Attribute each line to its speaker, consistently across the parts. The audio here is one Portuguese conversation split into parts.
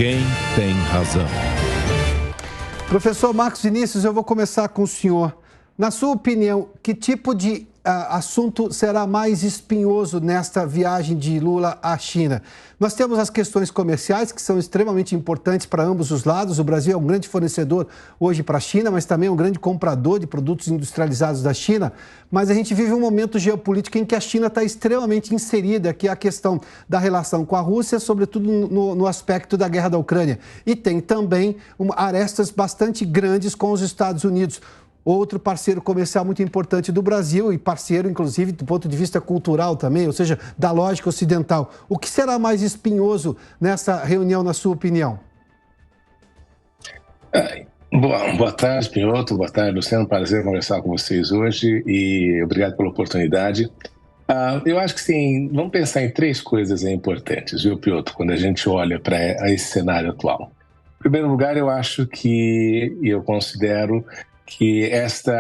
Speaker 1: Quem tem razão?
Speaker 2: Professor Marcos Vinícius, eu vou começar com o senhor. Na sua opinião, que tipo de assunto será mais espinhoso nesta viagem de Lula à China? Nós temos as questões comerciais, que são extremamente importantes para ambos os lados. O Brasil é um grande fornecedor hoje para a China, mas também é um grande comprador de produtos industrializados da China. Mas a gente vive um momento geopolítico em que a China está extremamente inserida, que é a questão da relação com a Rússia, sobretudo no aspecto da guerra da Ucrânia. E tem também arestas bastante grandes com os Estados Unidos. Outro parceiro comercial muito importante do Brasil e parceiro, inclusive, do ponto de vista cultural também, ou seja, da lógica ocidental. O que será mais espinhoso nessa reunião, na sua opinião?
Speaker 3: Boa tarde, Pinhoto. Boa tarde, Luciano. Prazer conversar com vocês hoje e obrigado pela oportunidade. Eu acho que sim, vamos pensar em três coisas importantes, viu, Pinhoto, quando a gente olha para esse cenário atual. Em primeiro lugar, eu acho que, e eu considero que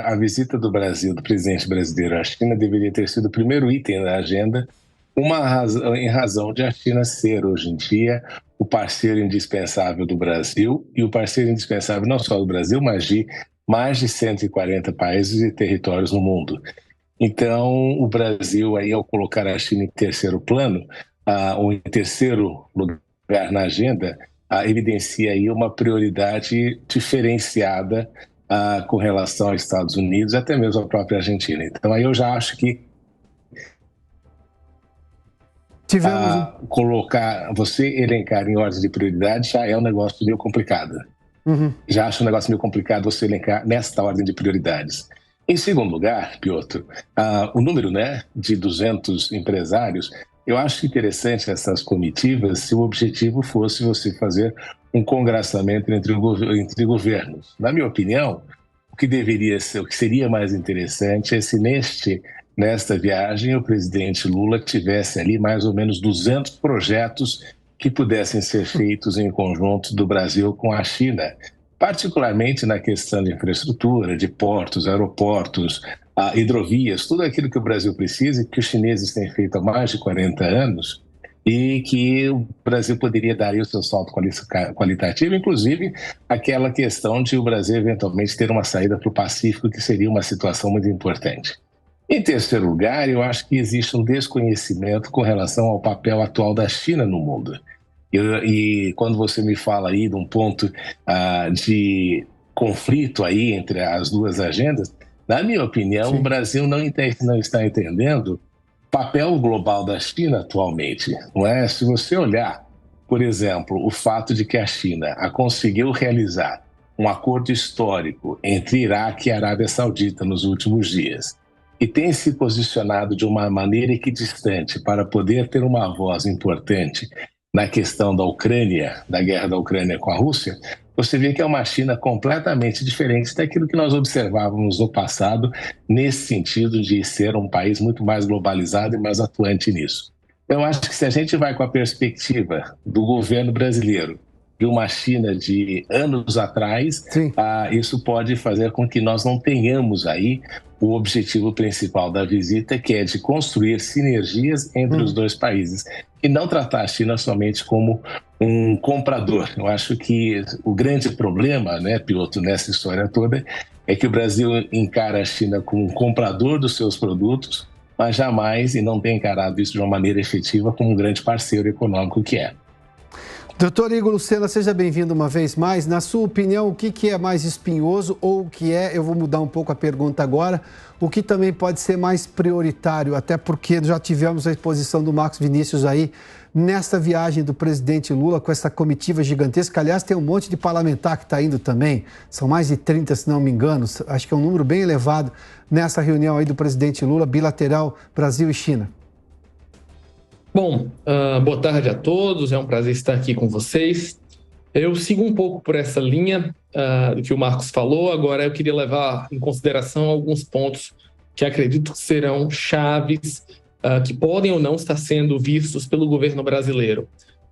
Speaker 3: a visita do Brasil, do presidente brasileiro à China, deveria ter sido o primeiro item da agenda, em razão de a China ser, hoje em dia, o parceiro indispensável do Brasil, e o parceiro indispensável não só do Brasil, mas de mais de 140 países e territórios no mundo. Então, o Brasil, aí, ao colocar a China em terceiro plano, ou em terceiro lugar na agenda, evidencia aí uma prioridade diferenciada com relação aos Estados Unidos, até mesmo a própria Argentina. Então, aí eu já acho que você elencar em ordem de prioridade já é um negócio meio complicado. Já acho um negócio meio complicado você elencar nesta ordem de prioridades. Em segundo lugar, Piotr, o número, né, de 200 empresários, eu acho interessante essas comitivas se o objetivo fosse você fazer um congraçamento entre governos. Na minha opinião, o que seria mais interessante é se nesta viagem o presidente Lula tivesse ali mais ou menos 200 projetos que pudessem ser feitos em conjunto do Brasil com a China, particularmente na questão de infraestrutura, de portos, aeroportos, hidrovias, tudo aquilo que o Brasil precisa e que os chineses têm feito há mais de 40 anos, e que o Brasil poderia dar aí o seu salto qualitativo, inclusive aquela questão de o Brasil eventualmente ter uma saída para o Pacífico, que seria uma situação muito importante. Em terceiro lugar, eu acho que existe um desconhecimento com relação ao papel atual da China no mundo. E quando você me fala aí de um ponto de conflito aí entre as duas agendas, na minha opinião, o Brasil não está entendendo papel global da China atualmente, não é? Se você olhar, por exemplo, o fato de que a China conseguiu realizar um acordo histórico entre Iraque e Arábia Saudita nos últimos dias e tem se posicionado de uma maneira equidistante para poder ter uma voz importante na questão da Ucrânia, da guerra da Ucrânia com a Rússia, você vê que é uma China completamente diferente daquilo que nós observávamos no passado, nesse sentido de ser um país muito mais globalizado e mais atuante nisso. Eu acho que se a gente vai com a perspectiva do governo brasileiro de uma China de anos atrás, isso pode fazer com que nós não tenhamos aí o objetivo principal da visita, que é de construir sinergias entre os dois países e não tratar a China somente como um comprador. Eu acho que o grande problema, né, Piotr, nessa história toda, é que o Brasil encara a China como um comprador dos seus produtos, mas jamais, e não tem encarado isso de uma maneira efetiva, como um grande parceiro econômico que é.
Speaker 2: Doutor Igor Lucena, seja bem-vindo uma vez mais. Na sua opinião, o que é mais espinhoso ou o que eu vou mudar um pouco a pergunta agora, o que também pode ser mais prioritário, até porque já tivemos a exposição do Marcos Vinícius aí, nesta viagem do presidente Lula com essa comitiva gigantesca. Aliás, tem um monte de parlamentar que está indo também, são mais de 30, se não me engano, acho que é um número bem elevado nessa reunião aí do presidente Lula, bilateral Brasil e China.
Speaker 4: Bom, boa tarde a todos, é um prazer estar aqui com vocês. Eu sigo um pouco por essa linha do que o Marcos falou, agora eu queria levar em consideração alguns pontos que acredito que serão chaves, que podem ou não estar sendo vistos pelo governo brasileiro.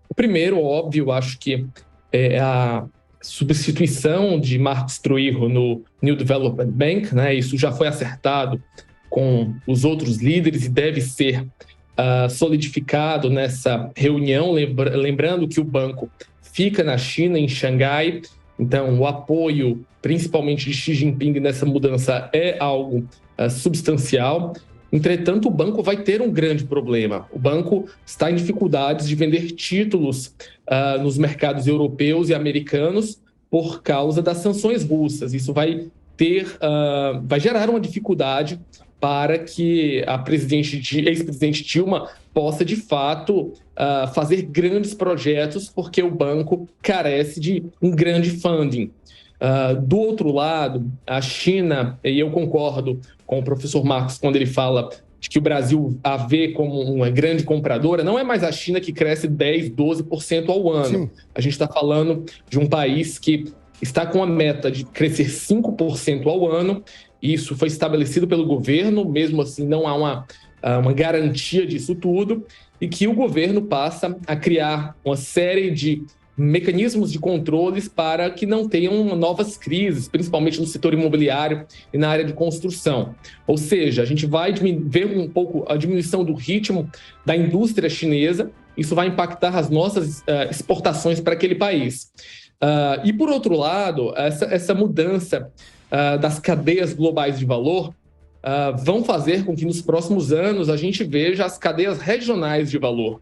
Speaker 4: O primeiro, óbvio, acho que é a substituição de Marcos Trujillo no New Development Bank, né? Isso já foi acertado com os outros líderes e deve ser solidificado nessa reunião, lembrando que o banco fica na China, em Xangai. Então, o apoio, principalmente de Xi Jinping nessa mudança, é algo substancial. Entretanto, o banco vai ter um grande problema. O banco está em dificuldades de vender títulos nos mercados europeus e americanos por causa das sanções russas. Isso vai gerar uma dificuldade para que a ex-presidente Dilma possa, de fato, fazer grandes projetos, porque o banco carece de um grande funding. Do outro lado, a China, e eu concordo com o professor Marcos quando ele fala de que o Brasil a vê como uma grande compradora, não é mais a China que cresce 10%, 12% ao ano. Sim. A gente está falando de um país que está com a meta de crescer 5% ao ano. Isso foi estabelecido pelo governo, mesmo assim não há uma garantia disso tudo, e que o governo passa a criar uma série de mecanismos de controles para que não tenham novas crises, principalmente no setor imobiliário e na área de construção. Ou seja, a gente vai ver um pouco a diminuição do ritmo da indústria chinesa, isso vai impactar as nossas exportações para aquele país. E, por outro lado, essa mudança das cadeias globais de valor vão fazer com que nos próximos anos a gente veja as cadeias regionais de valor.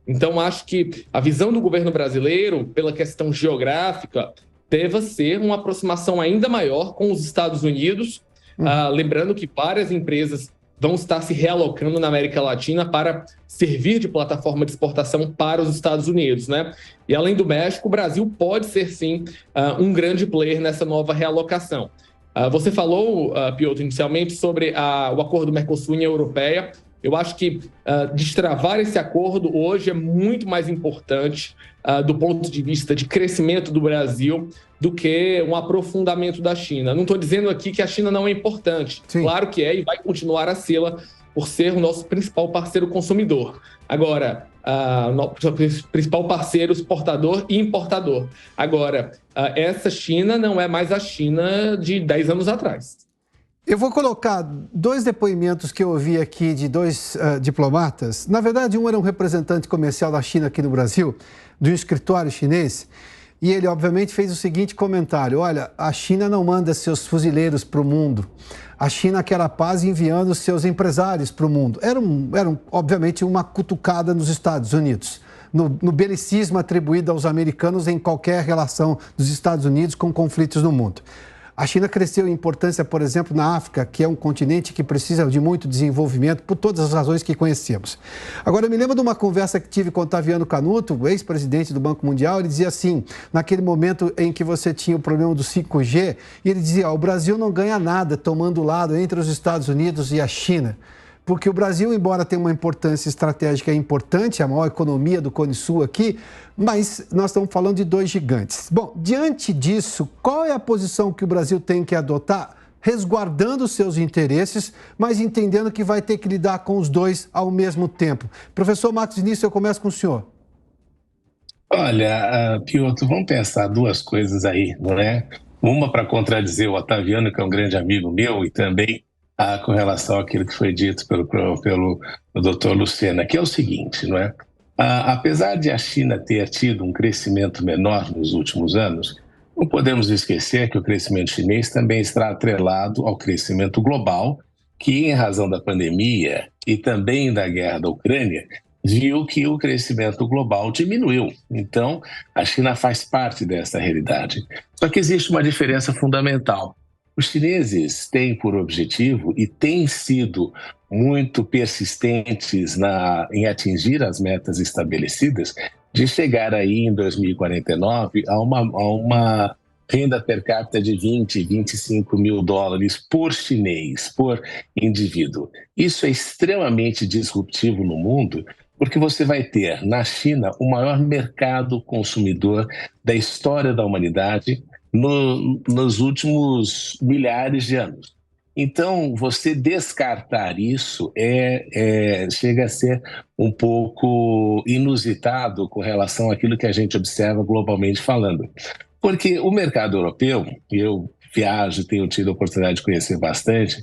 Speaker 4: Então, acho que a visão do governo brasileiro, pela questão geográfica, deva ser uma aproximação ainda maior com os Estados Unidos, lembrando que várias empresas vão estar se realocando na América Latina para servir de plataforma de exportação para os Estados Unidos, né? E, além do México, o Brasil pode ser, sim, um grande player nessa nova realocação. Você falou, Piotr, inicialmente sobre o acordo Mercosul-União Europeia. Eu acho que destravar esse acordo hoje é muito mais importante do ponto de vista de crescimento do Brasil do que um aprofundamento da China. Não estou dizendo aqui que a China não é importante. Sim. Claro que é e vai continuar a ser por ser o nosso principal parceiro consumidor. Agora, nosso principal parceiro exportador e importador. Agora, essa China não é mais a China de 10 anos atrás.
Speaker 2: Eu vou colocar dois depoimentos que eu ouvi aqui de dois diplomatas. Na verdade, um era um representante comercial da China aqui no Brasil, de um escritório chinês, e ele, obviamente, fez o seguinte comentário: olha, a China não manda seus fuzileiros para o mundo. A China quer a paz enviando seus empresários para o mundo. Era, obviamente, uma cutucada nos Estados Unidos, no belicismo atribuído aos americanos em qualquer relação dos Estados Unidos com conflitos no mundo. A China cresceu em importância, por exemplo, na África, que é um continente que precisa de muito desenvolvimento, por todas as razões que conhecemos. Agora, eu me lembro de uma conversa que tive com o Otaviano Canuto, o ex-presidente do Banco Mundial. Ele dizia assim, naquele momento em que você tinha o problema do 5G, e ele dizia, o Brasil não ganha nada tomando lado entre os Estados Unidos e a China. Porque o Brasil, embora tenha uma importância estratégica importante, a maior economia do Cone Sul aqui, mas nós estamos falando de dois gigantes. Bom, diante disso, qual é a posição que o Brasil tem que adotar, resguardando os seus interesses, mas entendendo que vai ter que lidar com os dois ao mesmo tempo? Professor Marcos Vinícius, eu começo com o senhor.
Speaker 3: Olha, Piotr, vamos pensar duas coisas aí, não é? Uma para contradizer o Otaviano, que é um grande amigo meu, e também com relação àquilo que foi dito pelo Dr. Lucena, que é o seguinte, não é? Apesar de a China ter tido um crescimento menor nos últimos anos, não podemos esquecer que o crescimento chinês também está atrelado ao crescimento global, que, em razão da pandemia e também da guerra da Ucrânia, viu que o crescimento global diminuiu. Então, a China faz parte dessa realidade. Só que existe uma diferença fundamental. Os chineses têm por objetivo e têm sido muito persistentes em atingir as metas estabelecidas de chegar aí em 2049 a uma renda per capita de 20, 25 mil dólares por chinês, por indivíduo. Isso é extremamente disruptivo no mundo, porque você vai ter na China o maior mercado consumidor da história da humanidade nos últimos milhares de anos. Então, você descartar isso chega a ser um pouco inusitado com relação àquilo que a gente observa globalmente falando. Porque o mercado europeu, eu viajo, tenho tido a oportunidade de conhecer bastante,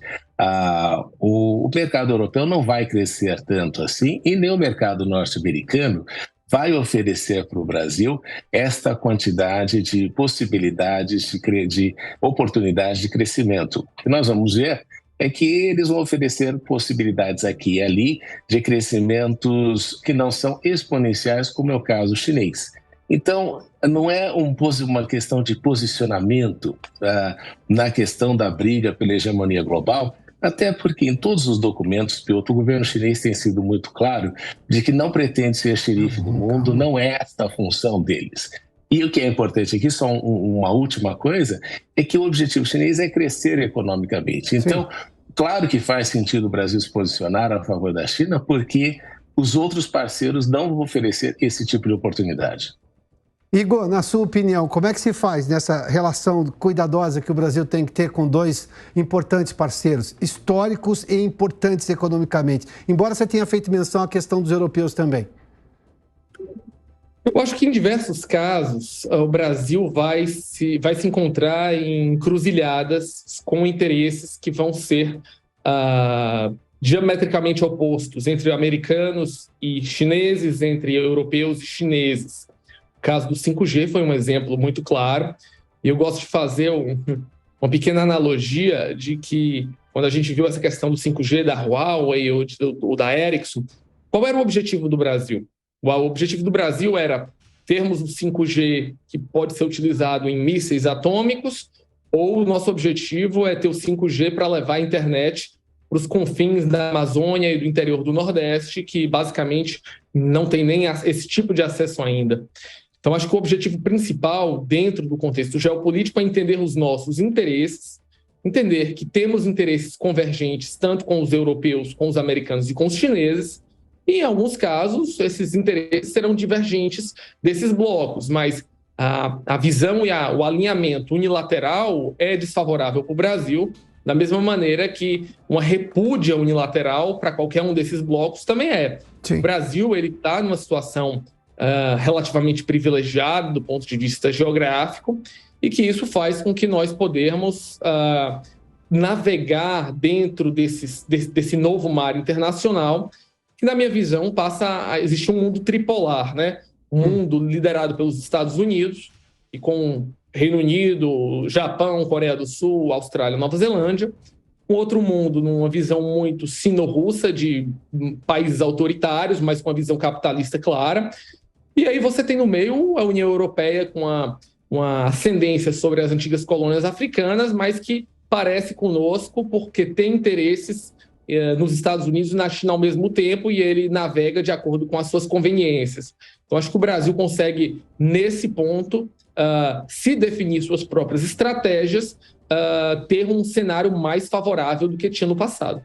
Speaker 3: o mercado europeu não vai crescer tanto assim, e nem o mercado norte-americano vai oferecer para o Brasil esta quantidade de possibilidades, de oportunidades de crescimento. O que nós vamos ver é que eles vão oferecer possibilidades aqui e ali de crescimentos que não são exponenciais, como é o caso chinês. Então, não é uma questão de posicionamento na questão da briga pela hegemonia global, até porque em todos os documentos, o governo chinês tem sido muito claro de que não pretende ser xerife do mundo, não é esta a função deles. E o que é importante aqui, só uma última coisa, é que o objetivo chinês é crescer economicamente. Então, claro que faz sentido o Brasil se posicionar a favor da China, porque os outros parceiros não vão oferecer esse tipo de oportunidade.
Speaker 2: Igor, na sua opinião, como é que se faz nessa relação cuidadosa que o Brasil tem que ter com dois importantes parceiros, históricos e importantes economicamente? Embora você tenha feito menção à questão dos europeus também.
Speaker 4: Eu acho que em diversos casos o Brasil vai se encontrar em encruzilhadas com interesses que vão ser diametricamente opostos entre americanos e chineses, entre europeus e chineses. O caso do 5G foi um exemplo muito claro. E eu gosto de fazer uma pequena analogia de que, quando a gente viu essa questão do 5G da Huawei ou da Ericsson, qual era o objetivo do Brasil? O objetivo do Brasil era termos um 5G que pode ser utilizado em mísseis atômicos, ou o nosso objetivo é ter o 5G para levar a internet para os confins da Amazônia e do interior do Nordeste, que basicamente não tem nem esse tipo de acesso ainda. Então, acho que o objetivo principal, dentro do contexto geopolítico, é entender os nossos interesses, entender que temos interesses convergentes tanto com os europeus, com os americanos e com os chineses, e, em alguns casos, esses interesses serão divergentes desses blocos, mas a visão e o alinhamento unilateral é desfavorável para o Brasil, da mesma maneira que uma repúdia unilateral para qualquer um desses blocos também é. Sim. O Brasil está numa situação relativamente privilegiado do ponto de vista geográfico, e que isso faz com que nós podemos navegar dentro desse novo mar internacional, que, na minha visão, passa a existir um mundo tripolar, né? Um mundo liderado pelos Estados Unidos, e com Reino Unido, Japão, Coreia do Sul, Austrália, Nova Zelândia. Um outro mundo numa visão muito sino-russa, de países autoritários, mas com uma visão capitalista clara. E aí você tem no meio a União Europeia com uma ascendência sobre as antigas colônias africanas, mas que parece conosco porque tem interesses nos Estados Unidos e na China ao mesmo tempo, e ele navega de acordo com as suas conveniências. Então, acho que o Brasil consegue, nesse ponto, se definir suas próprias estratégias, ter um cenário mais favorável do que tinha no passado.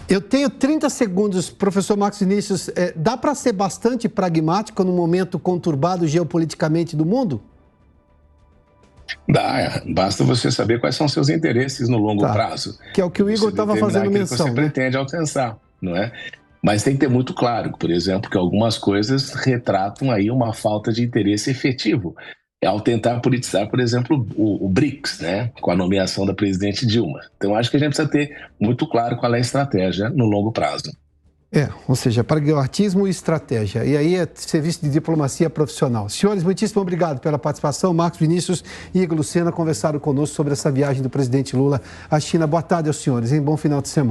Speaker 2: Eu tenho 30 segundos, professor Marcos Vinícius. Dá para ser bastante pragmático no momento conturbado geopoliticamente do mundo?
Speaker 3: Dá, basta você saber quais são seus interesses no longo prazo.
Speaker 2: Que é o que o Igor estava fazendo menção.
Speaker 3: Que você pretende alcançar, não é? Mas tem que ter muito claro, por exemplo, que algumas coisas retratam aí uma falta de interesse efetivo. Ao tentar politizar, por exemplo, o BRICS, né, com a nomeação da presidente Dilma. Então, acho que a gente precisa ter muito claro qual é a estratégia no longo prazo.
Speaker 2: Ou seja, pragmatismo e estratégia. E aí é serviço de diplomacia profissional. Senhores, muitíssimo obrigado pela participação. Marcos Vinícius e Igor Lucena conversaram conosco sobre essa viagem do presidente Lula à China. Boa tarde aos senhores, hein? Bom final de semana.